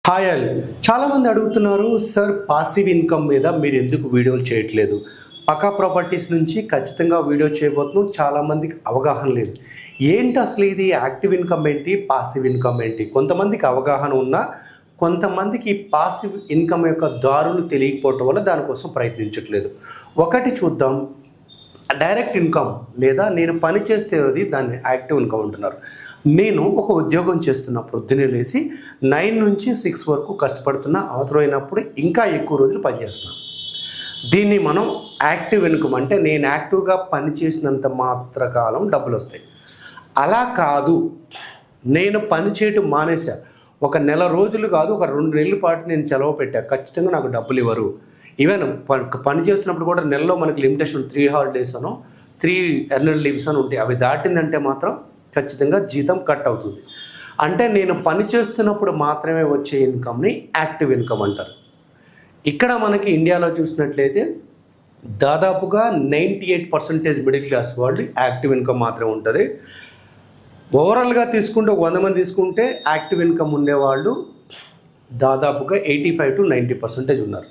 Hi all. చాలామంది అడుగుతున్నారు, sir passive income మీద మీరు ఎందుకు వీడియోలు చేయట్లేదు? పక్కా ప్రాపర్టీస్ నుంచి ఖచ్చితంగా వీడియో చేయబోతున్నాం. చాలామందికి అవగాహన లేదు. ఏంటి అసలు ఇది యాక్టివ్ ఇన్కమ్ ఏంటి, పాసివ్ ఇన్కమ్ ఏంటి? కొంతమందికి అవగాహన ఉన్నా కొంతమందికి పాసివ్ ఇన్కమ్ యొక్క దారులు తెలియకపోవటం వల్ల దానికోసం ప్రయత్నించట్లేదు. ఒకటి చూద్దాం, డైరెక్ట్ ఇన్కమ్ లేదా నేను పని చేస్తే దాన్ని యాక్టివ్ ఇన్కమ్ అంటున్నారు. నేను ఒక ఉద్యోగం చేస్తున్నా, పొద్దున్నే లేచి 9 నుంచి 6 వరకు కష్టపడుతున్నా, అవసరమైనప్పుడు ఇంకా ఎక్కువ రోజులు పనిచేస్తున్నాను. దీన్ని మనం యాక్టివ్ ఇన్కమ్ అంటే నేను యాక్టివ్గా పని చేసినంత మాత్ర కాలం డబ్బులు వస్తాయి. అలా కాదు, నేను పని చేయటం మానేసా, ఒక నెల రోజులు కాదు, ఒక 2 నెలల పాటు నేను సెలవు పెట్టా, ఖచ్చితంగా నాకు డబ్బులు ఇవ్వరు. ఈవెన్ పని చేస్తున్నప్పుడు కూడా నెలలో మనకి లిమిటేషన్ 3 హాలిడేస్ అనో 3 ఎర్నల్ లీవ్స్ అని ఉంటాయి. అవి దాటిందంటే మాత్రం ఖచ్చితంగా జీతం కట్ అవుతుంది. అంటే నేను పని చేస్తున్నప్పుడు మాత్రమే వచ్చే ఇన్కమ్ని యాక్టివ్ ఇన్కమ్ అంటారు. ఇక్కడ మనకి ఇండియాలో చూసినట్లయితే దాదాపుగా 98% మిడిల్ క్లాస్ వాళ్ళు యాక్టివ్ ఇన్కమ్ మాత్రమే ఉంటుంది. ఓవరాల్గా తీసుకుంటే 100 మంది తీసుకుంటే యాక్టివ్ ఇన్కమ్ ఉండేవాళ్ళు దాదాపుగా 85 to 90% ఉన్నారు.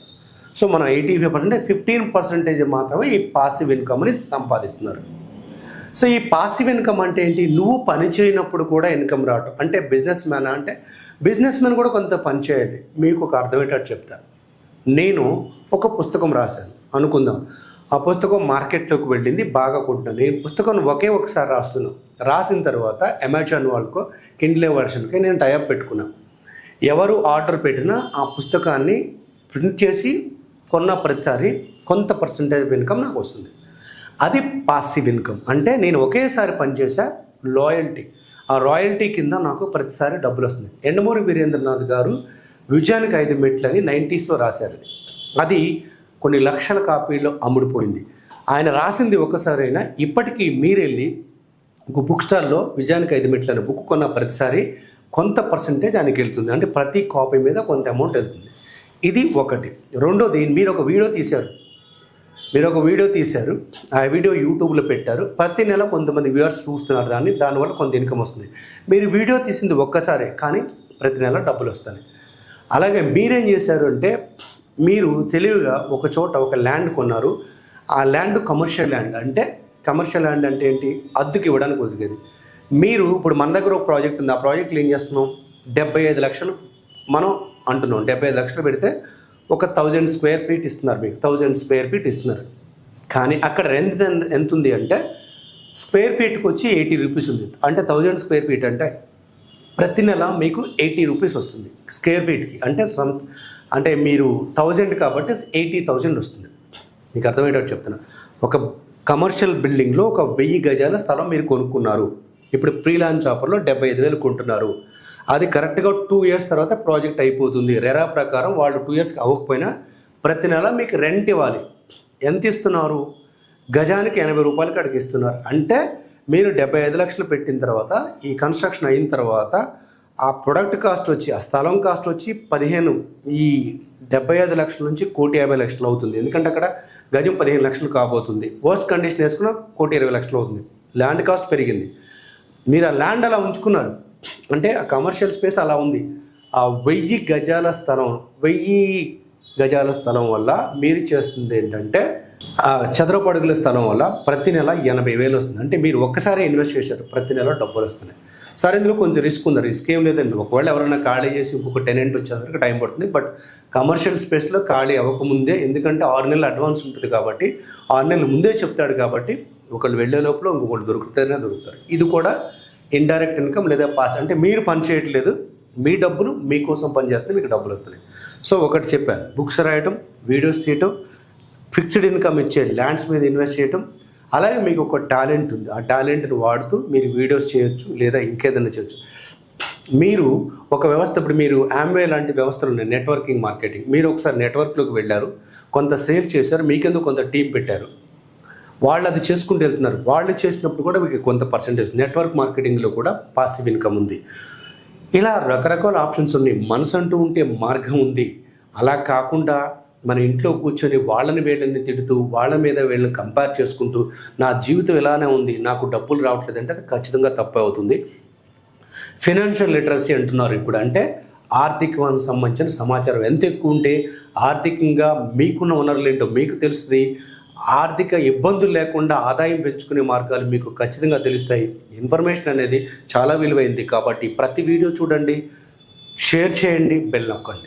సో మనం 85%, 15% మాత్రమే ఈ పాసివ్ ఇన్కమ్ని సంపాదిస్తున్నారు. సో ఈ పాసివ్ ఇన్కమ్ అంటే ఏంటి? నువ్వు పని చేయనప్పుడు కూడా ఇన్కమ్ రావటం. అంటే బిజినెస్ మ్యాన్ అంటే బిజినెస్ మ్యాన్ కూడా కొంత పని చేయాలి. మీకు ఒక అర్థమయ్యేటట్టు చెప్తాను. నేను ఒక పుస్తకం రాశాను అనుకుందాం. ఆ పుస్తకం మార్కెట్లోకి వెళ్ళింది, బాగా కొంటున్నాను. నేను పుస్తకం ఒకసారి రాస్తున్నాను. రాసిన తర్వాత అమెజాన్ వాళ్ళకు కిండ్లే వర్షన్కి నేను టైప్ పెట్టుకున్నాను. ఎవరు ఆర్డర్ పెట్టినా ఆ పుస్తకాన్ని ప్రింట్ చేసి కొన్న ప్రతిసారి కొంత పర్సంటేజ్ ఇన్కమ్ నాకు వస్తుంది. అది పాసివ్ ఇన్కమ్. అంటే నేను ఒకేసారి పనిచేసా, లాయల్టీ, ఆ రాయల్టీ కింద నాకు ప్రతిసారి డబ్బులు వస్తుంది. ఎండమూరి వీరేంద్రనాథ్ గారు విజయానికి 5 మెట్లు అని 90sలో రాశారు. అది కొన్ని లక్షల కాపీల్లో అమ్ముడుపోయింది. ఆయన రాసింది ఒకసారైనా ఇప్పటికీ మీరెళ్ళి ఒక బుక్ స్టాల్లో విజయానికి 5 మెట్లు అనే బుక్ కొన్న ప్రతిసారి కొంత పర్సంటేజ్ ఆయనకి వెళ్తుంది. అంటే ప్రతి కాపీ మీద కొంత అమౌంట్ వెళ్తుంది. ఇది ఒకటి. రెండోది, మీరు ఒక వీడియో తీశారు, ఆ వీడియో యూట్యూబ్లో పెట్టారు. ప్రతి నెల కొంతమంది వ్యూవర్స్ చూస్తున్నారు దానివల్ల కొంత ఇన్కమ్ వస్తుంది. మీరు వీడియో తీసింది ఒక్కసారే, కానీ ప్రతి నెల డబ్బులు వస్తాయి. అలాగే మీరేం చేశారు అంటే, మీరు తెలివిగా ఒక చోట ఒక ల్యాండ్ కొన్నారు. ఆ ల్యాండ్ కమర్షియల్ ల్యాండ్. అంటే కమర్షియల్ ల్యాండ్ అంటే ఏంటి? అద్దెకి ఇవ్వడానికి ఒదిగేది. మీరు ఇప్పుడు మన దగ్గర ఒక ప్రాజెక్ట్ ఉంది. ఆ ప్రాజెక్టులు ఏం చేస్తున్నాం? 75 లక్షలు మనం అంటున్నాం. 75 లక్షలు పెడితే ఒక 1000 స్క్వేర్ ఫీట్ ఇస్తున్నారు. మీకు 1000 స్క్వేర్ ఫీట్ ఇస్తున్నారు. కానీ అక్కడ రెంట్ ఎంత ఉంది అంటే స్క్వేర్ ఫీట్కి వచ్చి 80 రూపీస్ ఉంది. అంటే 1000 స్క్వేర్ ఫీట్ అంటే ప్రతి నెల మీకు 80 రూపీస్ వస్తుంది స్క్వేర్ ఫీట్కి. అంటే మీరు 1000 కాబట్టి 80,000 వస్తుంది. మీకు అర్థమయ్యేటట్టు చెప్తున్నా. ఒక కమర్షియల్ బిల్డింగ్లో ఒక 1000 గజాల స్థలం మీరు కొనుక్కున్నారు. ఇప్పుడు ప్రీలాన్స్ ఆఫర్లో 75,000 కొంటున్నారు. అది కరెక్ట్గా 2 years తర్వాత ప్రాజెక్ట్ అయిపోతుంది. రెరా ప్రకారం వాళ్ళు 2 yearsకి అవ్వకపోయినా ప్రతి నెల మీకు రెంట్ ఇవ్వాలి. ఎంత ఇస్తున్నారు? గజానికి 80 రూపాయలకి అడిగి ఇస్తున్నారు. అంటే మీరు 75 లక్షలు పెట్టిన తర్వాత, ఈ కన్స్ట్రక్షన్ అయిన తర్వాత ఆ ప్రొడక్ట్ కాస్ట్ వచ్చి, ఆ స్థలం కాస్ట్ వచ్చి 15, ఈ 75 లక్షల నుంచి 1,50,00,000 అవుతుంది. ఎందుకంటే అక్కడ గజం 15 లక్షలు కాబోతుంది. వర్స్ట్ కండిషన్ వేసుకున్న 1,20,00,000 అవుతుంది. ల్యాండ్ కాస్ట్ పెరిగింది. మీరు ఆ ల్యాండ్ అలా ఉంచుకున్నారు. అంటే ఆ కమర్షియల్ స్పేస్ అలా ఉంది. ఆ 1000 గజాల స్థలం వల్ల మీరు చేస్తుంది ఏంటంటే, ఆ చదరపు అడుగుల స్థలం వల్ల ప్రతి నెల 80,000 వస్తుంది. అంటే మీరు ఒక్కసారి ఇన్వెస్ట్ చేశారు, ప్రతి నెల డబ్బులు వస్తున్నాయి. సరే, ఇందులో కొంచెం రిస్క్ ఉంది. రిస్క్ ఏం లేదండి. ఒకవేళ ఎవరైనా ఖాళీ చేసి ఇంకొక టెనెంట్ వచ్చేసరికి టైం పడుతుంది. బట్ కమర్షియల్ స్పేస్లో ఖాళీ అవ్వకముందే, ఎందుకంటే 6 నెలలు అడ్వాన్స్ ఉంటుంది కాబట్టి, 6 నెలలు ముందే చెప్తాడు కాబట్టి, ఒకళ్ళు వెళ్ళే లోపల ఇంకొకళ్ళు దొరుకుతారు. ఇది కూడా ఇండైరెక్ట్ ఇన్కమ్ లేదా పాస్. అంటే మీరు పని చేయట్లేదు, మీ డబ్బులు మీకోసం పనిచేస్తే మీకు డబ్బులు వస్తున్నాయి. సో ఒకటి చెప్పాను, బుక్స్ రాయటం, వీడియోస్ తీయటం, ఫిక్స్డ్ ఇన్కమ్ ఇచ్చే ల్యాండ్స్ మీద ఇన్వెస్ట్ చేయటం. అలాగే మీకు ఒక టాలెంట్ ఉంది. ఆ టాలెంట్ని వాడుతూ మీరు వీడియోస్ చేయొచ్చు, లేదా ఇంకేదైనా చేయొచ్చు. మీరు ఒక వ్యవస్థ, ఇప్పుడు మీరు ఆమ్వే లాంటి వ్యవస్థలు ఉన్నాయి, నెట్వర్కింగ్ మార్కెటింగ్. మీరు ఒకసారి నెట్వర్క్లోకి వెళ్ళారు, కొంత సేల్ చేశారు, మీకెందుకు కొంత టీం పెట్టారు, వాళ్ళు అది చేసుకుంటూ వెళ్తున్నారు. వాళ్ళు చేసినప్పుడు కూడా మీకు కొంత పర్సెంటేజ్. నెట్వర్క్ మార్కెటింగ్లో కూడా పాసివ్ ఇన్కమ్ ఉంది. ఇలా రకరకాల ఆప్షన్స్ ఉన్నాయి. మనసు అంటూ ఉంటే మార్గం ఉంది. అలా కాకుండా మన ఇంట్లో కూర్చొని వీళ్ళని తిడుతూ, వాళ్ళ మీద వీళ్ళని కంపేర్ చేసుకుంటూ, నా జీవితం ఇలానే ఉంది, నాకు డబ్బులు రావట్లేదు అంటే అది ఖచ్చితంగా తప్పు అవుతుంది. ఫైనాన్షియల్ లిటరసీ అంటున్నారు ఇప్పుడు. అంటే ఆర్థికానికి సంబంధించిన సమాచారం ఎంత ఎక్కువ ఉంటే ఆర్థికంగా మీకున్న వనరులు ఏంటో మీకు తెలుస్తుంది. ఆర్థిక ఇబ్బందులు లేకుండా ఆదాయం పెంచుకునే మార్గాలు మీకు ఖచ్చితంగా తెలుస్తాయి. ఇన్ఫర్మేషన్ అనేది చాలా విలువైంది కాబట్టి ప్రతి వీడియో చూడండి, షేర్ చేయండి, బెల్ నొక్కండి.